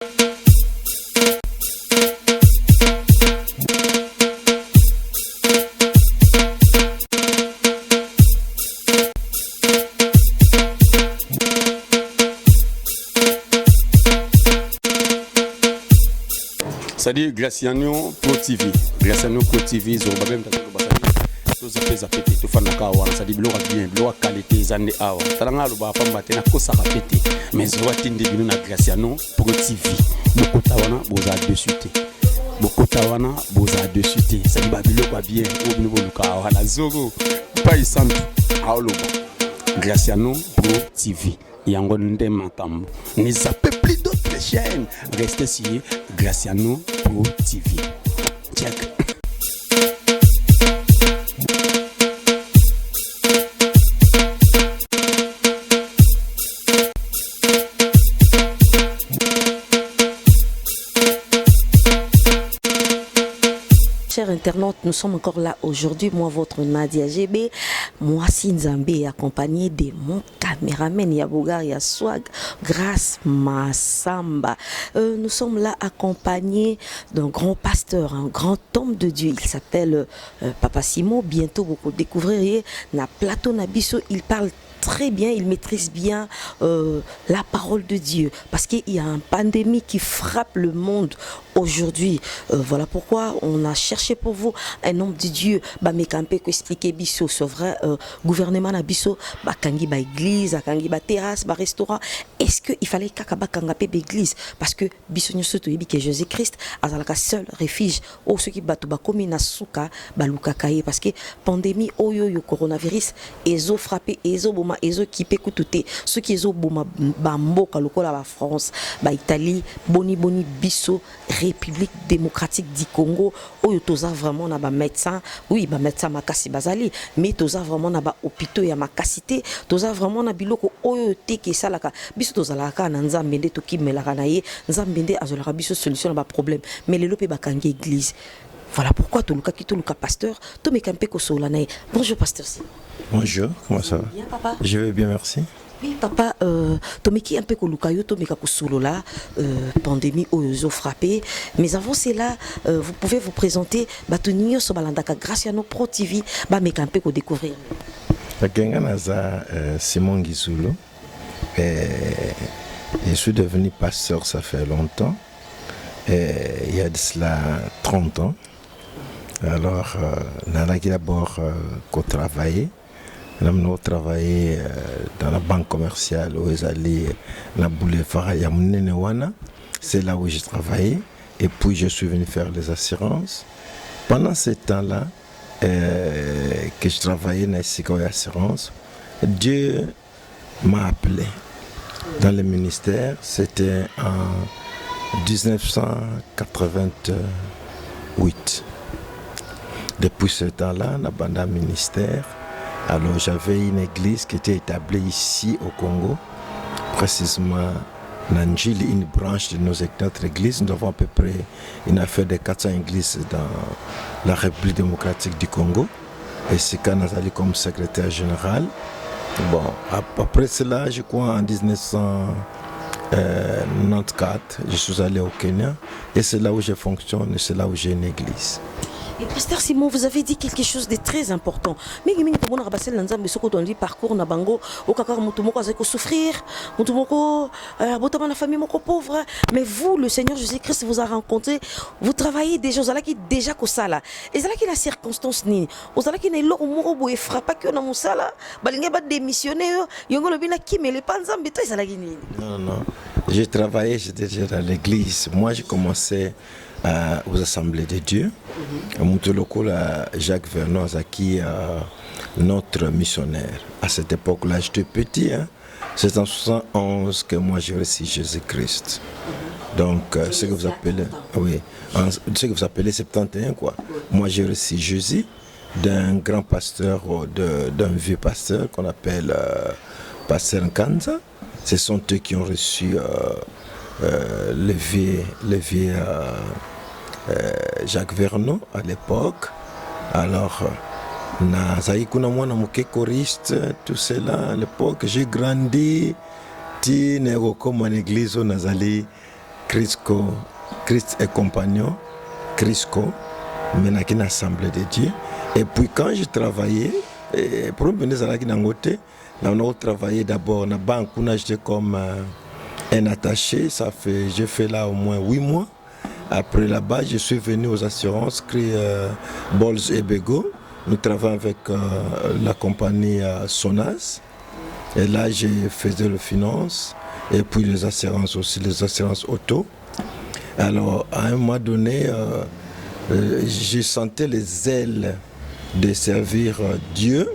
C'est-à-dire Graciano Pro TV. Graciano Pro TV, Zorba même tous les zapété, tout fan kawana, ça dit bloc bien, bloc qualité zande awa. Talanga loba famba tena kosa rapété. Mais Zorba tinde bino na Graciano Pro TV. Beaucoup tawana boza dessus té. Beaucoup tawana boza dessus té. Ça dit babilo kwa bien, au niveau luka la Zogo. Pas isantu. Aoloba. Graciano Pro TV. Yango nde matambo. Ne zappez plus d'autres chaînes. Restez sur Graciano Pro TV. Check. Chers internautes, nous sommes encore là aujourd'hui. Moi, votre Nadia GB, moi, Sinzambé, accompagné de mon caméraman Yabogar Yaswag, grâce Massamba. Nous sommes là accompagnés d'un grand pasteur, un grand homme de Dieu. Il s'appelle Papa Simon. Bientôt, vous découvrirez na plateau Nabiso. Il parle très bien, il maîtrise bien la parole de Dieu, parce qu'il y a une pandémie qui frappe le monde aujourd'hui. Voilà pourquoi on a cherché pour vous un homme de Dieu, Bamekampe, qui expliquer Bisso, c'est vrai, gouvernement na Bisso, Bakangi, ba église, Bakangi, ba terrasse, ba restaurant. Est-ce qu'il fallait Kakaba Kangape l'église? Parce que Bisso Nyosoto Yebi que Jésus-Christ a la seul refuge, ou ceux qui battent Bakomi Nasuka, Balukakaye, parce que pandémie, oyo yo coronavirus, ezo frappé, ezo boma, ezo kipe kutute, ceux qui ezo boma bamboka lokola ba France, ba Italie, boni Bisso, République démocratique du Congo, oyo toza vraiment na ba médecin, oui ba médecin makasi bazali, mais toza vraiment na ba hôpitaux ya makasité, toza vraiment na biloko oyo teke salaka, biso toza la ka na nzambe nde to kimelaka na ye, nzambe nde azolaka biso solution na ba problème, mais lelo pe bakangi église. Voilà pourquoi Toluka pasteur, Tomekampe Kosolanae. Bonjour pasteur. Bonjour, comment ça va? Bien papa. Je vais bien, merci. Oui papa, Tomeki un peu Kolukayo, Tomeka Kosolola, pandémie oyo frappé. Mais avant cela, vous pouvez vous présenter, Batonio Sobalandaka, Graciano Pro TV, Bamekampe ko découvrir. Naza Simon Gizulu. Je suis devenu pasteur, ça fait longtemps. Il y a de cela 30 ans. Alors, j'ai d'abord travaillé. J'ai travaillé dans la banque commerciale où j'ai boulevard Yamunenewana. C'est là où j'ai travaillé. Et puis, je suis venu faire les assurances. Pendant ce temps-là, que je travaillais dans les assurances, Dieu m'a appelé dans le ministère. C'était en 1988. Depuis ce temps-là, on a abandonné le ministère. Alors j'avais une église qui était établie ici au Congo, précisément Nanjili, une branche de notre église. Nous avons à peu près une affaire de 400 églises dans la République démocratique du Congo. Et c'est quand nous allons comme secrétaire général. Bon, après cela, je crois en 1994, je suis allé au Kenya. Et c'est là où je fonctionne, et c'est là où j'ai une église. Et pasteur Simon, vous avez dit quelque chose de très important. Mais il y a un parcours na bango, au kakar mutumoko azeko souffrir, mutumoko botama na famille moko pauvre. Mais vous, le Seigneur Jésus-Christ vous a rencontré, vous travaillez déjà, vous allez déjà ko sala. Et ça qui la circonstance ni, vous allez qui ne lo moko boye frappa que na musala, balinga ba démissionner, yongo lobina ki mais les panzam beto ça la ni. Non. J'ai travaillé, j'étais déjà dans l'église. Moi, j'ai commencé aux assemblées de Dieu. Jacques Vernon qui notre missionnaire. À cette époque-là, j'étais petit. C'est en 71 que moi j'ai reçu Jésus-Christ. Donc, ce que vous appelez, oui, ce que vous appelez 71 quoi. Moi j'ai reçu Jésus d'un grand pasteur, d'un vieux pasteur qu'on appelle Pasteur Nkanza. Ce sont eux qui ont reçu le vieux Jacques Vernon à l'époque. Alors, choriste, tout cela à l'époque, j'ai grandi, comme en église, Crisco, Christ et compagnon, Crisco, maintenant qui est une assemblée de Dieu. Et puis quand j'ai travaillé, pour me venir à la on a travaillé d'abord dans la banque, j'étais comme un attaché, j'ai fait là au moins 8 mois. Après là-bas, je suis venu aux assurances, Bols et Bego. Nous travaillons avec la compagnie Sonas. Et là, j'ai fait le finance et puis les assurances aussi, les assurances auto. Alors, à un moment donné, j'ai senti les ailes de servir Dieu.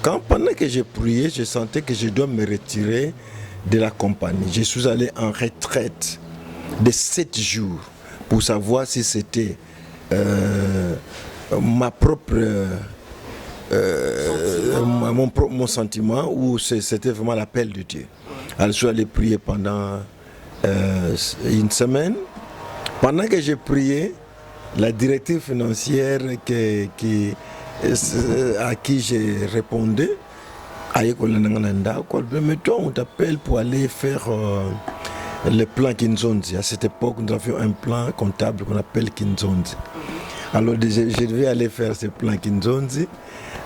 Pendant que j'ai prié, je sentais que je dois me retirer de la compagnie. Je suis allé en retraite de 7 jours pour savoir si c'était ma propre mon sentiment ou c'était vraiment l'appel de Dieu. Alors je suis allé prier pendant une semaine. Pendant que j'ai prié, la directive financière à qui j'ai répondu, mais toi on t'appelle pour aller faire le plan Kinzonzi. À cette époque, nous avions un plan comptable qu'on appelle Kinzonzi. Alors je devais aller faire ce plan Kinzonzi.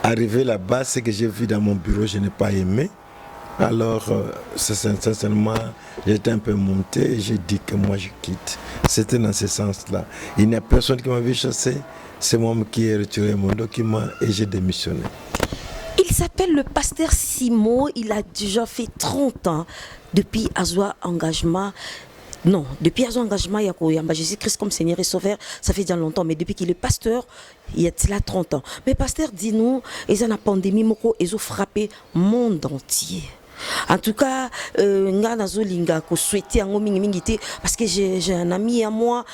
Arrivé là-bas, ce que j'ai vu dans mon bureau, je n'ai pas aimé. Alors, sincèrement, j'étais un peu monté et j'ai dit que moi je quitte. C'était dans ce sens-là. Il n'y a personne qui m'avait chassé. C'est moi qui ai retiré mon document et j'ai démissionné. Il s'appelle le pasteur Simo. Il a déjà fait 30 ans depuis Azwa Engagement. Non, depuis Azwa Engagement, il y a Jésus-Christ comme Seigneur et Sauveur, ça fait déjà longtemps. Mais depuis qu'il est pasteur, il y a 30 ans. Mais pasteur, dis-nous, la pandémie, ils ont frappé le monde entier. En tout cas, nga nazolinga ko souhaiter ngo mingi parce que j'ai un ami à moi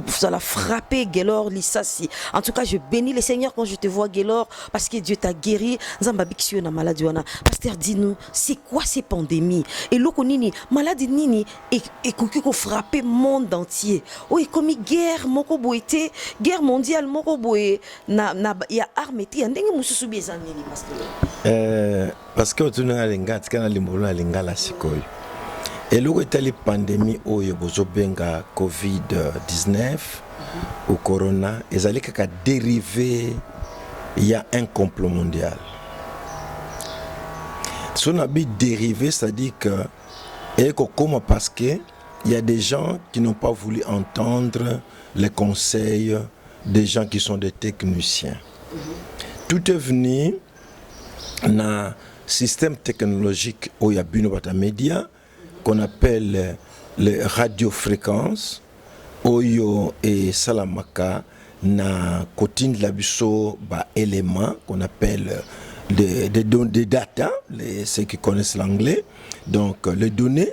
ça l'a frappé Gelor Lissasi. En tout cas, je bénis le Seigneur quand je te vois Gelor parce que Dieu t'a guéri. Nzamba bikisio na maladie wana. Pasteur, dis-nous, c'est quoi ces pandémies? Et loko nini, maladie nini et ko frapper monde entier. Oui, comme guerre moko boité, guerre mondiale moko boé na ya arme ti ndenge mususu bezanini pasteur. Parce que tu n'as pas de sikoyo. Et là, il y a la pandémie de Covid-19 ou Corona, et ça a dérivé, il y a un complot mondial. Si on a dérivé, c'est-à-dire que, parce qu'il y a des gens qui n'ont pas voulu entendre les conseils des gens qui sont des techniciens. Tout est venu dans système technologique où il y a des médias qu'on appelle les radiofréquences, Oyo et Salamaka, na kotine la biso ba éléments qu'on appelle des data, ceux qui connaissent l'anglais, donc les données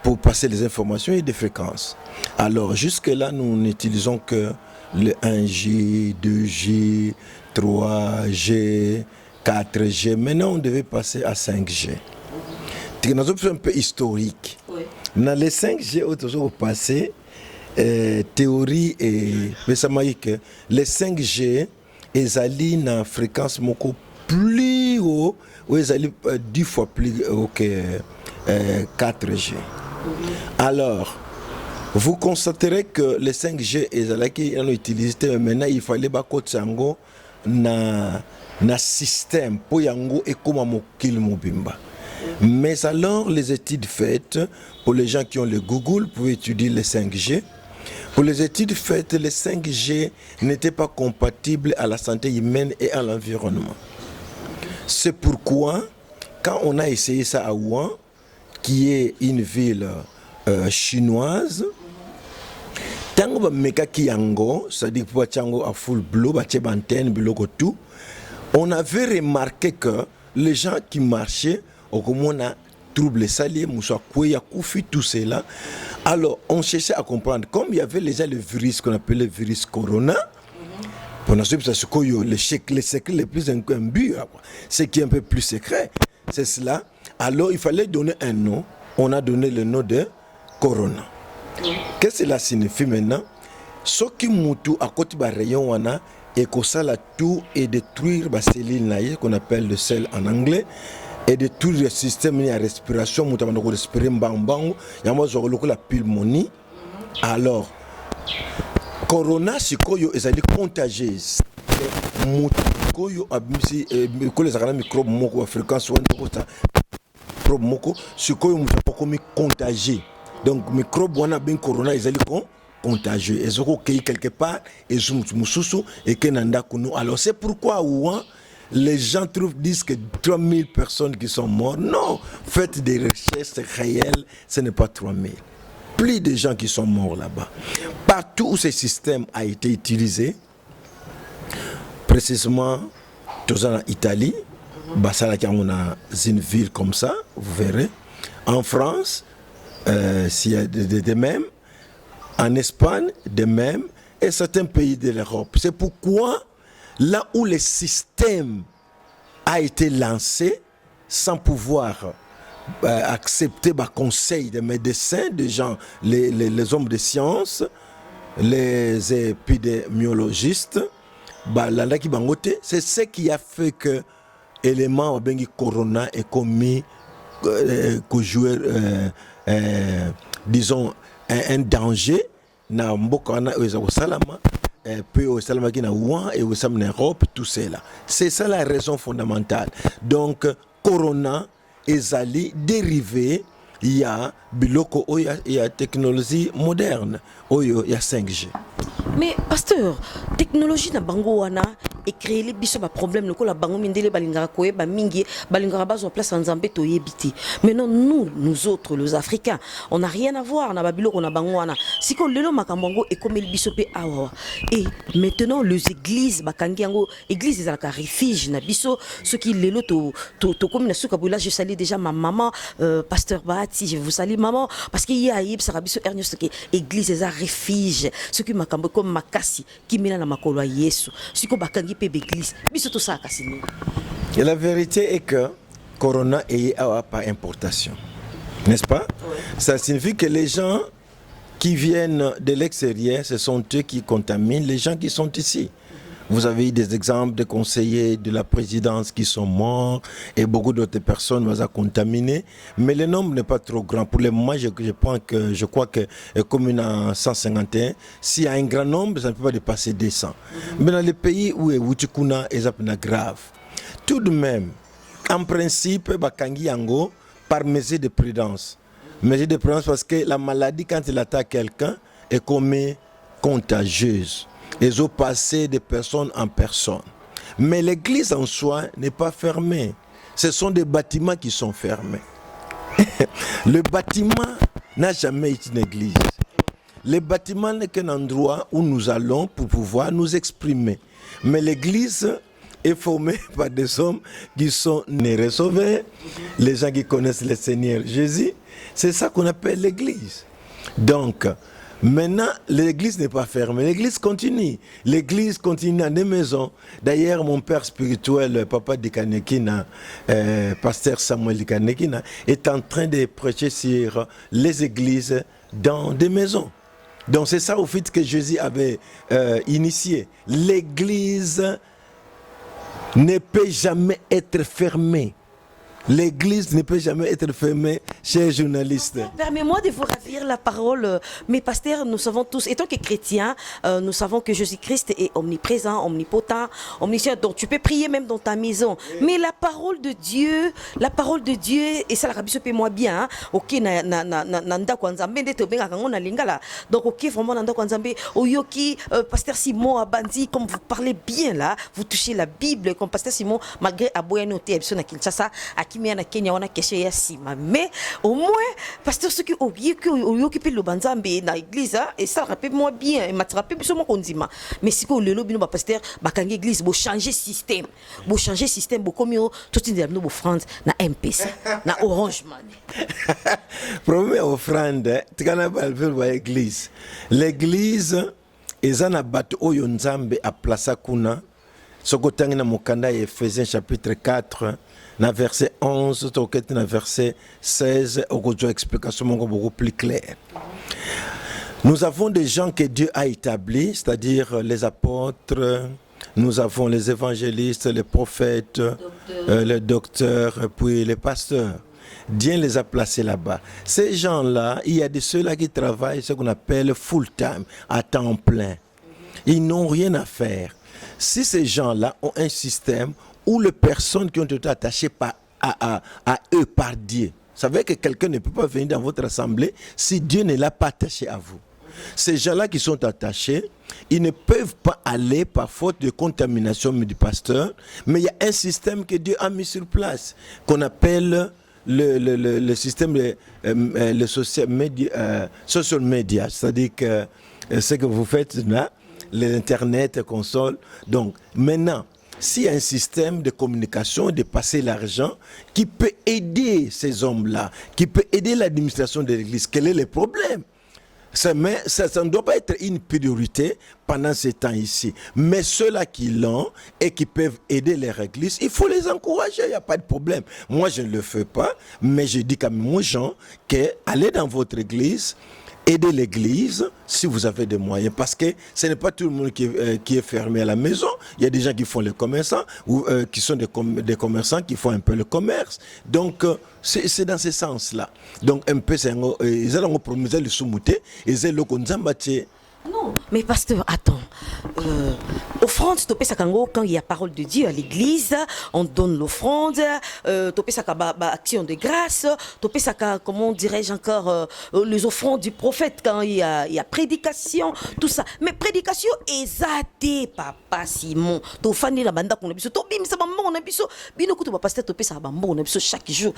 pour passer les informations et des fréquences. Alors jusque là nous n'utilisons que le 1G, 2G, 3G, 4G. Maintenant, on devait passer à 5G. C'est un peu historique. Oui. Dans les 5G, on passé théorie et mais ça m'a dit que les 5G, ils allaient dans une fréquence beaucoup plus haut, ou ils allaient 10 fois plus haut que 4G. Alors, vous constaterez que les 5G, ils allaient utiliser, mais maintenant, il fallait pas qu'on s'engo na système pour yango et comment mokil mobimba. Mais alors les études faites pour les gens qui ont le Google pour étudier les 5G. Pour les études faites, les 5G n'étaient pas compatibles à la santé humaine et à l'environnement. C'est pourquoi quand on a essayé ça à Wuhan, qui est une ville chinoise, tango ba meka ki yango, c'est-à-dire pour tango à full blue, ba antenne biloko tout. On avait remarqué que les gens qui marchaient, au moins a trouble salier, moussa kouya koufi, tout cela. Alors on cherchait à comprendre, comme il y avait déjà le virus qu'on appelait le virus Corona, on a su que le secret le plus imbu, ce qui est un peu plus secret, c'est cela. Alors il fallait donner un nom, on a donné le nom de Corona. Qu'est-ce que cela signifie maintenant? Ce qui moutou à côté de rayon wana et que ça la tout et détruire les cellules qu'on appelle le sel en anglais et de tout le système de respiration, nous avons respiré mbang, il y a la pulmonie. Alors, corona, c'est quoi? Ils allaient contagieuse. Koyo abimisi les microbes moko à fréquence microbe moko sikoyo musa komi contagieux. Donc microbe wana ben corona ezali contagieux. Et zoko kei quelque part et mususu et kenanda kuno. Alors c'est pourquoi les gens disent que 3000 personnes qui sont mortes. Non, faites des recherches réelles, ce n'est pas 3000. Plus de gens qui sont morts là-bas. Partout où ce système a été utilisé, précisément, tous en Italie, on a une ville comme ça, vous verrez. En France, s'il y a de même. En Espagne, de même. Et certains pays de l'Europe. C'est pourquoi, là où le système a été lancé, sans pouvoir accepter le conseil des médecins, des gens, les hommes de science, les épidémiologistes, c'est ce qui a fait que l'élément corona est commis, disons, un danger na mbokana salama puis au salama qui na ouan et au sam Europe, tout cela. C'est ça la raison fondamentale. Donc corona ezali dérivé, il y a biloko, il y a technologie moderne, il y a 5G. Mais pasteur, technologie na bango wana et créer les biso ba problème le la bango mindele balingara koye ba mingi balingara bazo place en Zambie to yebiti. Maintenant nous autres les Africains, on n'a rien à voir na babilo on a bango wana. Si ko lelo makambango et comme le biso pe awa. Et maintenant les églises bakangi yango église ezalaka refuge na biso ceux qui lelo to comme na suka boula je salue déjà ma maman pasteur Bahati, je vous salue maman parce qu'il y a yib sarabiso Ernest qui église eza refuge ceux qui makambo comme makasi qui mena na makolo ya Yesu. Si ko bakangi et la vérité est que Corona est par importation, n'est-ce pas? Oui. Ça signifie que les gens qui viennent de l'extérieur, ce sont eux qui contaminent les gens qui sont ici. Vous avez eu des exemples de conseillers de la présidence qui sont morts et beaucoup d'autres personnes vont contaminées. Mais le nombre n'est pas trop grand. Pour le moment, je crois que comme il y a 151, s'il y a un grand nombre, ça ne peut pas dépasser 200. Mais dans les pays où il y a grave, tout de même, en principe, bakangi yango par mesure de prudence. Mesure de prudence parce que la maladie, quand elle attaque quelqu'un, est comme contagieuse. Ils ont passé de personne en personne. Mais l'église en soi n'est pas fermée. Ce sont des bâtiments qui sont fermés. Le bâtiment n'a jamais été une église. Le bâtiment n'est qu'un endroit où nous allons pour pouvoir nous exprimer. Mais l'église est formée par des hommes qui sont nés sauvés, les gens qui connaissent le Seigneur Jésus. C'est ça qu'on appelle l'église. Donc, maintenant, l'église n'est pas fermée, l'église continue. L'église continue dans des maisons. D'ailleurs, mon père spirituel, papa Dikanekina, pasteur Samuel Dikanekina, est en train de prêcher sur les églises dans des maisons. Donc c'est ça au fait que Jésus avait initié. L'église ne peut jamais être fermée. L'église ne peut jamais être fermée, chers journalistes. Permets-moi de vous ravir la parole. Mais pasteur, nous savons tous, étant que chrétiens, nous savons que Jésus-Christ est omniprésent, omnipotent, omniscient. Donc tu peux prier même dans ta maison. Mais la parole de Dieu, et ça la rabbi se paie moi bien. Ok, nanda kwanzambe ndete benga kangona lingala. Donc ok, vraiment nanda kwanzambe. Oyoki, pasteur Simon Abandi, comme vous parlez bien là, vous touchez la Bible, comme pasteur Simon, malgré Aboyano Tébson à Kinshasa, na Kenya wana question ya sima mais au moins pasteur ce qui occupé le banzambe na église et ça rappelle moi bien et m'a rappelé biso mo kondima mais si ko lelo bino ba pasteur ba kangi église bo changer système bo comme tout indem no bo France na MPC na Orange Money premier offrande tikana ba l'église ezana bato oyo nzambe a plaça kuna sokotangi na mokanda ya Ephésiens chapitre 4 na verset 11, na verset 16, on a une explication beaucoup plus claire. Nous avons des gens que Dieu a établis, c'est-à-dire les apôtres, nous avons les évangélistes, les prophètes, les docteurs, puis les pasteurs. Dieu les a placés là-bas. Ces gens-là, il y a de ceux-là qui travaillent ce qu'on appelle full-time, à temps plein. Ils n'ont rien à faire. Si ces gens-là ont un système où les personnes qui ont été attachées à eux par Dieu, vous savez que quelqu'un ne peut pas venir dans votre assemblée si Dieu ne l'a pas attaché à vous. Ces gens-là qui sont attachés, ils ne peuvent pas aller par faute de contamination du pasteur, mais il y a un système que Dieu a mis sur place, qu'on appelle le système le social media, c'est-à-dire que ce que vous faites là, l'internet, console. Donc maintenant, s'il y a un système de communication, de passer l'argent, qui peut aider ces hommes-là, qui peut aider l'administration de l'Église, quel est le problème? Ça ne doit pas être une priorité pendant ces temps ici. Mais ceux-là qui l'ont et qui peuvent aider les églises, il faut les encourager, il n'y a pas de problème. Moi, je ne le fais pas, mais je dis quand même aux gens qu'allez dans votre église, aidez l'église si vous avez des moyens, parce que ce n'est pas tout le monde qui est fermé à la maison. Il y a des gens qui font les commerçants ou qui sont des commerçants qui font un peu le commerce. Donc c'est dans ce sens-là. Donc un peu ils ont promis le soumouté, ils ont le non, mais pasteur, attends. Offrande, quand il y a parole de Dieu à l'église, on donne l'offrande, action de grâce, comment dirais-je encore, les offrandes du prophète quand il y a prédication, tout ça. Mais prédication est papa Simon. Tofani la banda qu'on a biso, tobim sa bambo on a biso, bino kuto pasteur topé sa bambo on a biso chaque jour.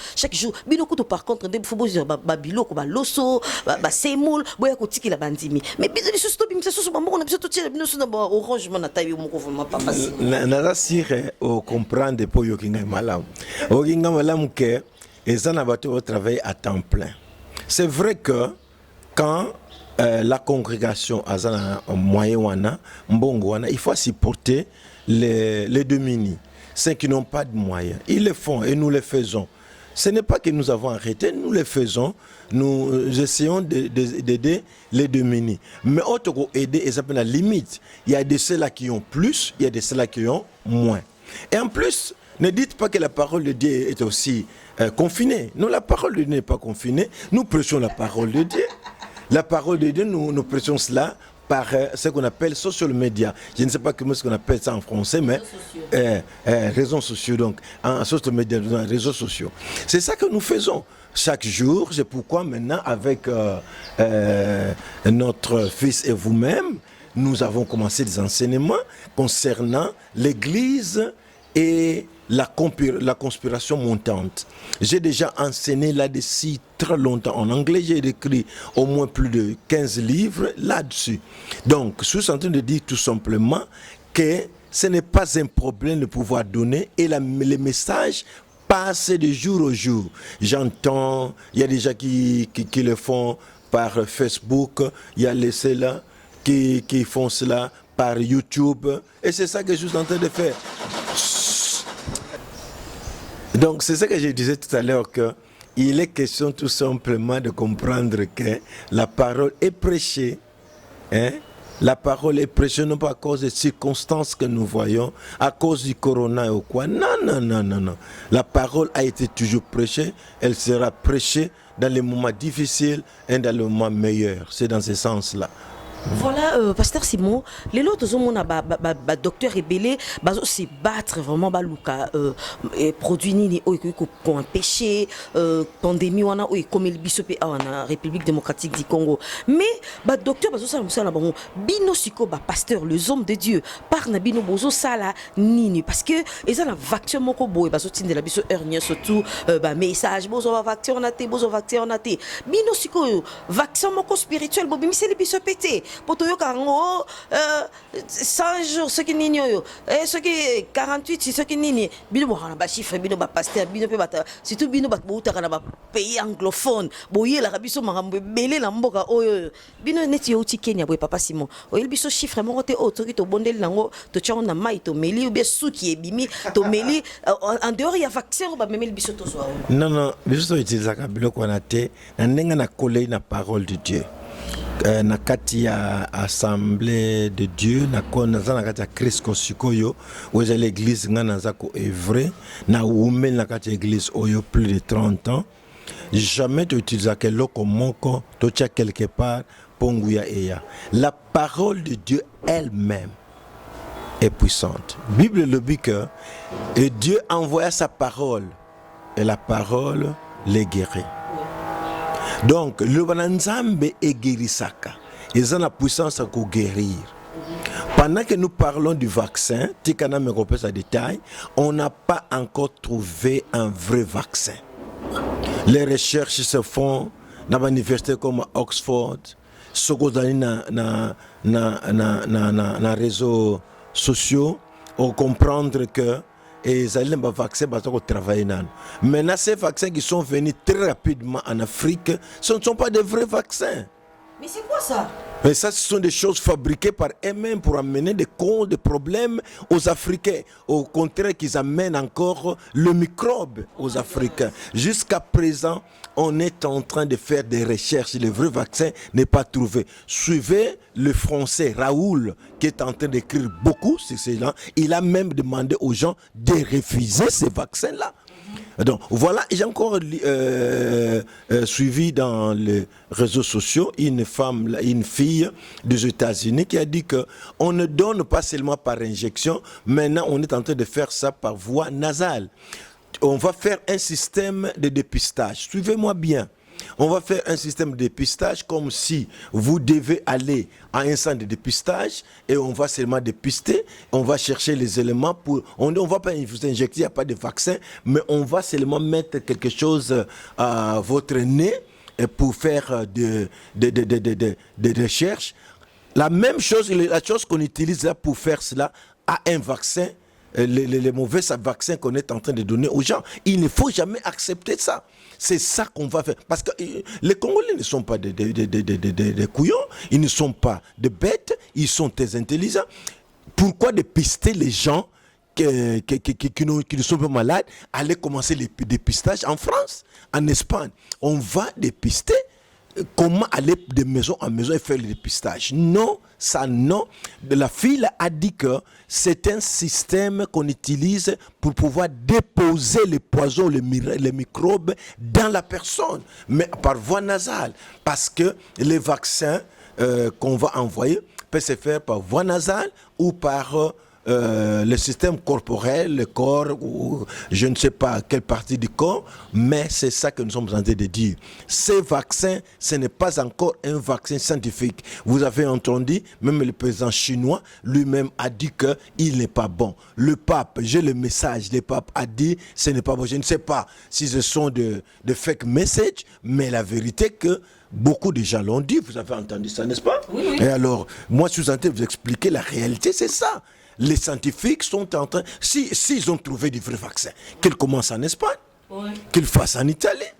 Bino kuto par contre de faut dire babilo ko ba loso, ba semoul, boya ko tiki la bandimi. Mais bino Nazasire au comprendre pour yokinga malam. Yokinga malam que les anabato travaillent à temps plein. C'est vrai que quand la congrégation azana moyen wana mbongo wana, il faut supporter les démunis, ceux qui n'ont pas de moyens. Ils le font et nous le faisons. Ce n'est pas que nous avons arrêté, nous le faisons. Nous essayons d'aider les démunis. Mais autre qu'aider, et ça peut la limite. Il y a de ceux-là qui ont plus, il y a de ceux-là qui ont moins. Et en plus, ne dites pas que la parole de Dieu est aussi confinée. Non, la parole de Dieu n'est pas confinée. Nous prêchons la parole de Dieu. La parole de Dieu, nous prêchons cela par ce qu'on appelle social media. Je ne sais pas comment on appelle ça en français, mais réseaux sociaux. Donc, en social media, réseaux sociaux. C'est ça que nous faisons chaque jour. C'est pourquoi maintenant, avec notre fils et vous-même, nous avons commencé des enseignements concernant l'Église et la conspiration montante. J'ai déjà enseigné là-dessus très longtemps en anglais. J'ai écrit au moins plus de 15 livres là-dessus. Donc, je suis en train de dire tout simplement que ce n'est pas un problème de pouvoir donner et les messages passent de jour au jour. J'entends, il y a des gens qui le font par Facebook, il y a les ceux-là qui font cela par YouTube. Et c'est ça que je suis en train de faire. Donc, c'est ça que je disais tout à l'heure, qu'il est question tout simplement de comprendre que la parole est prêchée. Hein? La parole est prêchée non pas à cause des circonstances que nous voyons, à cause du corona ou quoi. Non. La parole a été toujours prêchée, elle sera prêchée dans les moments difficiles et dans les moments meilleurs. C'est dans ce sens-là. Voilà, pasteur Simon, les autres hommes, docteur Rebélé, se battre vraiment, produits ni qu'on empêché, pandémie, on a comme le bisopé en République démocratique du Congo. Mais, docteur, bino siko, pasteur, les hommes de Dieu, par na bino bozo sala nini, parce que ils ont la vaccin moko boy, de la biso hernia surtout, message, bozo vaccin on a té, bino siko, vaccin moko spirituel, bobi, c'est le bisopé. Poto yo kango 100 jours ce qui nini yo ce qui 48 ce qui nini bino ba ba chiffre bino ba pasteur bino pe bata surtout bino ba bouta kana ba pays anglophone boye la biso makambo belé la mboka oyo bino neti yo ti Kenya boy papa Simon oyo biso chiffre moko te o to ki to bondeli nango to tchao na mai to meli ou bien souki ebimi to meli en dehors ya vaccin ba memeli biso to so non biso to utiliser ka biloko na te na ndenga na coller na parole de Dieu. na kati ya assemblée de Dieu na kati ya Christ kosikoyo oza l'église nga naza ko œuvrer na umeli na kati ya église oyo plus de 30 ans. Jamais tu utilises keloko moko to tia quelque part ponguya eya. La parole de Dieu elle-même est puissante. Bible le dit que et Dieu envoya sa parole et la parole les guérit. Donc le bananzambe est guérisaka. Ils ont la puissance à guérir. Pendant que nous parlons du vaccin, Tikana me repose à détail, on n'a pas encore trouvé un vrai vaccin. Les recherches se font dans les universités comme Oxford, na réseaux sociaux, on comprendre que ils allaient les vaccins pour travailler. Maintenant, ces vaccins qui sont venus très rapidement en Afrique, ce ne sont pas des vrais vaccins. Mais c'est quoi ça? Mais ça, ce sont des choses fabriquées par eux-mêmes pour amener des problèmes aux Africains. Au contraire, qu'ils amènent encore le microbe aux Africains. Jusqu'à présent, on est en train de faire des recherches. Le vrai vaccin n'est pas trouvé. Suivez le français Raoul, qui est en train d'écrire beaucoup sur cela. Il a même demandé aux gens de refuser ces vaccins-là. Donc voilà, j'ai encore suivi dans les réseaux sociaux une fille des États-Unis qui a dit que on ne donne pas seulement par injection, maintenant on est en train de faire ça par voie nasale. On va faire un système de dépistage. Suivez-moi bien. On va faire un système de dépistage comme si vous devez aller à un centre de dépistage et on va seulement dépister, on va chercher les éléments pour... On ne va pas vous injecter, il n'y a pas de vaccin, mais on va seulement mettre quelque chose à votre nez pour faire des recherches. La même chose, la chose qu'on utilise là pour faire cela à un vaccin, les mauvais vaccins qu'on est en train de donner aux gens. Il ne faut jamais accepter ça. C'est ça qu'on va faire. Parce que les Congolais ne sont pas des couillons, ils ne sont pas des bêtes, ils sont très intelligents. Pourquoi dépister les gens qui ne sont pas malades? Aller commencer les dépistages en France, en Espagne. On va dépister. Comment aller de maison en maison et faire le dépistage? Non, ça non. La fille a dit que c'est un système qu'on utilise pour pouvoir déposer les poisons, les microbes dans la personne, mais par voie nasale. Parce que les vaccins qu'on va envoyer peuvent se faire par voie nasale ou par... le système corporel, le corps, ou je ne sais pas quelle partie du corps, mais c'est ça que nous sommes en train de dire. Ces vaccins, ce n'est pas encore un vaccin scientifique. Vous avez entendu, même le président chinois lui-même a dit qu'il n'est pas bon. Le pape, j'ai le message, le pape a dit ce n'est pas bon. Je ne sais pas si ce sont de fake messages, mais la vérité que beaucoup de gens l'ont dit. Vous avez entendu ça, n'est-ce pas? Oui, oui. Et alors, moi, je suis en train de vous expliquer la réalité, c'est ça. Les scientifiques sont en train, s'ils ont trouvé du vrai vaccin, qu'ils commencent en Espagne, oui, qu'ils fassent en Italie,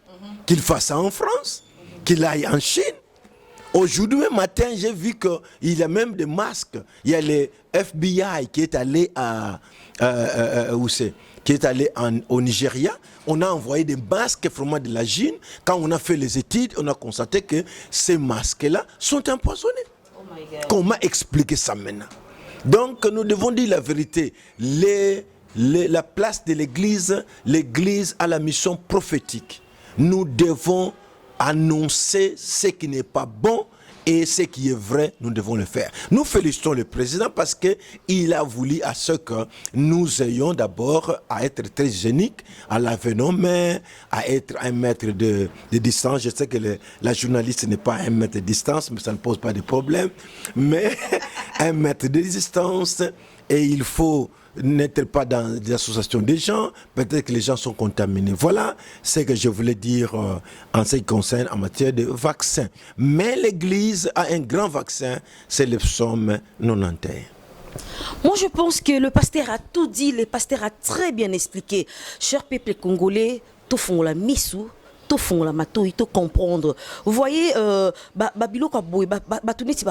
qu'ils fassent en France, qu'ils aillent en Chine. Aujourd'hui matin, j'ai vu qu'il y a même des masques. Il y a le FBI qui est allé qui est allé au Nigeria. On a envoyé des masques vraiment de la Chine. Quand on a fait les études, on a constaté que ces masques-là sont empoisonnés. Oh my God. Comment expliquer ça maintenant? Donc nous devons dire la vérité. La place de l'Église a la mission prophétique. Nous devons annoncer ce qui n'est pas bon et ce qui est vrai, nous devons le faire. Nous félicitons le président parce qu'il a voulu à ce que nous ayons d'abord à être très hygiéniques, à laver nos mains, à être à 1 mètre de distance. Je sais que la journaliste n'est pas à 1 mètre de distance, mais ça ne pose pas de problème. Mais 1 mètre de distance, et il faut n'être pas dans des associations des gens, peut-être que les gens sont contaminés. Voilà ce que je voulais dire en ce qui concerne en matière de vaccin. Mais l'Église a un grand vaccin, c'est le psaume 91. Moi, je pense que le pasteur a tout dit, le pasteur a très bien expliqué. Cher peuple congolais, tout font la missou. Tout font la mato, il faut comprendre. Vous voyez, babilo ka boy, batuneti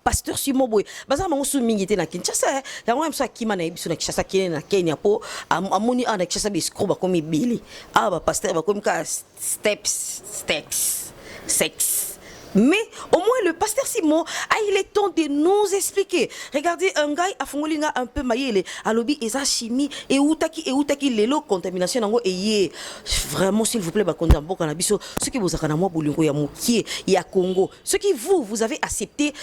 pasteur Simon boy. Baza ma usu mingi te na Kinshasa. Ya ngwa msa kima na ibisu na Kinshasa kene na Kenya po. Amoni ana Kinshasa biskro ba komi bili. Ba pasteur ba komi ka steps, sex. Mais au moins le pasteur Simon a eu le temps de nous expliquer. Regardez, un gars a fongoli un peu maillé, à lobby et sa chimie et outaki lelo contamination nango et vraiment s'il vous plaît ba konda mboka na biso ce qui vous akana moi bolingo ya mokie ya Congo. Ce qui vous avez accepté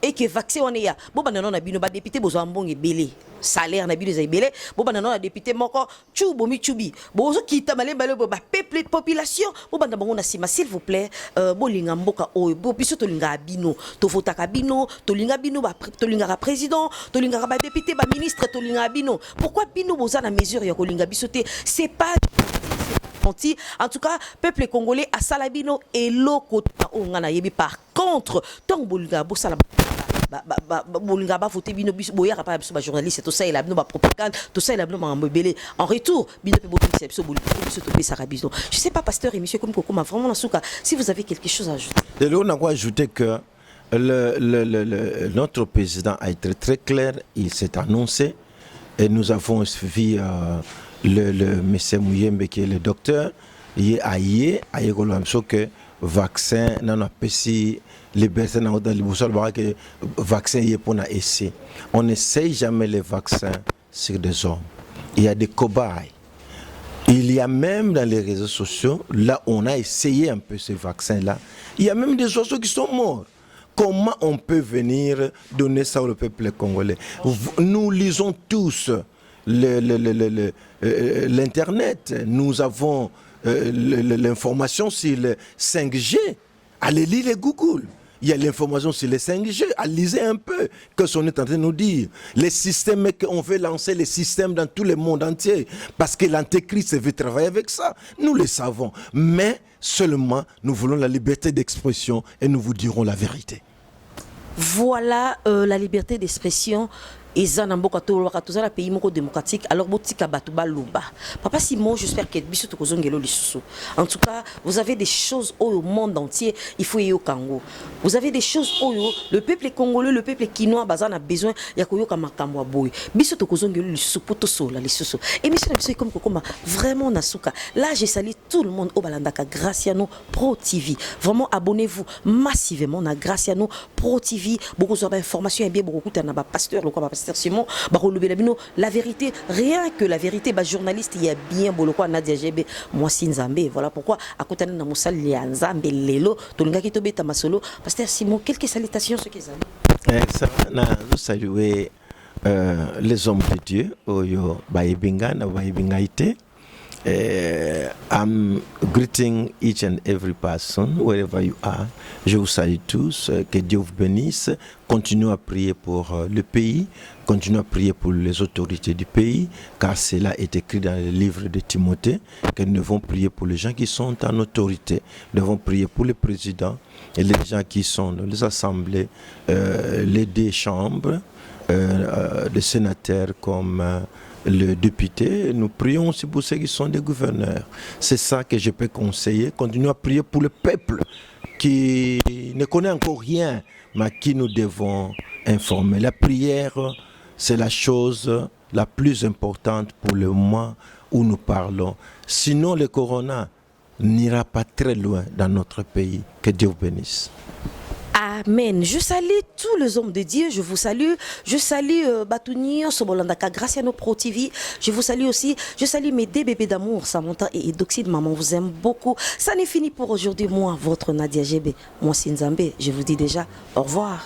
et que vaccin on est ya. Bo banana na bino ba député bozo ambonge belé. Salaire na bino za belé. Bo banana na député moko chubomi chubi. Bozo kita malé balé ba peuple population. Bo banana bango na sima s'il vous plaît bolinga mboka o bo biso tolinga bino to votaka bino tolinga bino ba tolinga président tolinga ba député ba ministre tolinga bino. Pourquoi bino boza na mesure ya kolinga biso te? C'est pas en tout cas, peuple congolais a salabino et loko na yebi. Par contre, tant bolinga bo salaba bolinga ba voter bino biso boya pas biso ba journaliste tout ça il a bino ba propagande tout ça il a bino ba mbelé en retour bino pe bo biso bolinga biso to pesa rabiso. Je sais pas pasteur et monsieur comme Kokoma vraiment na souka si vous avez quelque chose à ajouter. Et là on a quoi ajouter que notre président a été très clair, il s'est annoncé et nous avons suivi le monsieur Mouyembe qui est le docteur, il a que vaccin non apesi liberté dans le boussole que vaccin est pour na essai. On n'essaye jamais les vaccins sur des hommes. Il y a des cobayes. Il y a même dans les réseaux sociaux, là on a essayé un peu ces vaccins-là, il y a même des oiseaux qui sont morts. Comment on peut venir donner ça au peuple congolais? Nous lisons tous l'internet, nous avons l'information sur le 5G, allez lire les Google, il y a l'information sur les 5G, lisez un peu que ce qu'on est en train de nous dire, les systèmes qu'on veut lancer, les systèmes dans tout le monde entier, parce que l'antéchrist veut travailler avec ça, nous le savons, mais seulement nous voulons la liberté d'expression et nous vous dirons la vérité. Voilà la liberté d'expression. Et Zanamboka Tolwaka, la pays démocratique, alors Botika Batouba Luba. Papa Simon, j'espère que Bissou Tokozongelo Lissou. En tout cas, vous avez des choses au monde entier, il faut y au Congo. Vous avez des choses où le peuple congolais, le peuple quinois, Bazan a besoin, Yakoyo Kamakamwa Boy. Bissou Tokozongelo Lissou, Potoso, la Lissou. Et monsieur comme Kokoma, vraiment Nasuka. Là, j'ai sali tout le monde au Balandaka, Graciano Pro TV. Vraiment, abonnez-vous massivement à Graciano Pro TV. Beaucoup d'informations et bien beaucoup de pasteur, le pasteur Simon, la vérité, rien que la vérité, journaliste, il y a bien Bolokwa Nadia Jebe, moi Sinzambe. Voilà pourquoi, à côté de Namoussal, il y a Nzambe, Lelo, Tolunga Tobe Tamasolo, pasteur Simon, quelques salutations, ce qu'ils ont. Ça va, nous saluer les hommes de Dieu, Oyo Baibinga, Baibingaite. I'm greeting each and every person wherever you are. Je vous salue tous, que Dieu vous bénisse. Continuez à prier pour le pays, continuez à prier pour les autorités du pays, car cela est écrit dans le livre de Timothée, que nous devons prier pour les gens qui sont en autorité. Nous devons prier pour le président et les gens qui sont dans les assemblées, les deux chambres, les sénateurs comme le député. Nous prions aussi pour ceux qui sont des gouverneurs. C'est ça que je peux conseiller. Continuez à prier pour le peuple qui ne connaît encore rien, mais qui nous devons informer. La prière, c'est la chose la plus importante pour le moment où nous parlons. Sinon, le corona n'ira pas très loin dans notre pays. Que Dieu vous bénisse. Amen. Je salue tous les hommes de Dieu. Je vous salue. Je salue Batounir, Sobolandaka, Graciano Pro TV. Je vous salue aussi. Je salue mes deux bébés d'amour, Samantha et Edoxide. Maman vous aime beaucoup. Ça n'est fini pour aujourd'hui. Moi, votre Nadia Jebe. Moi, Sinzambe. Je vous dis déjà au revoir.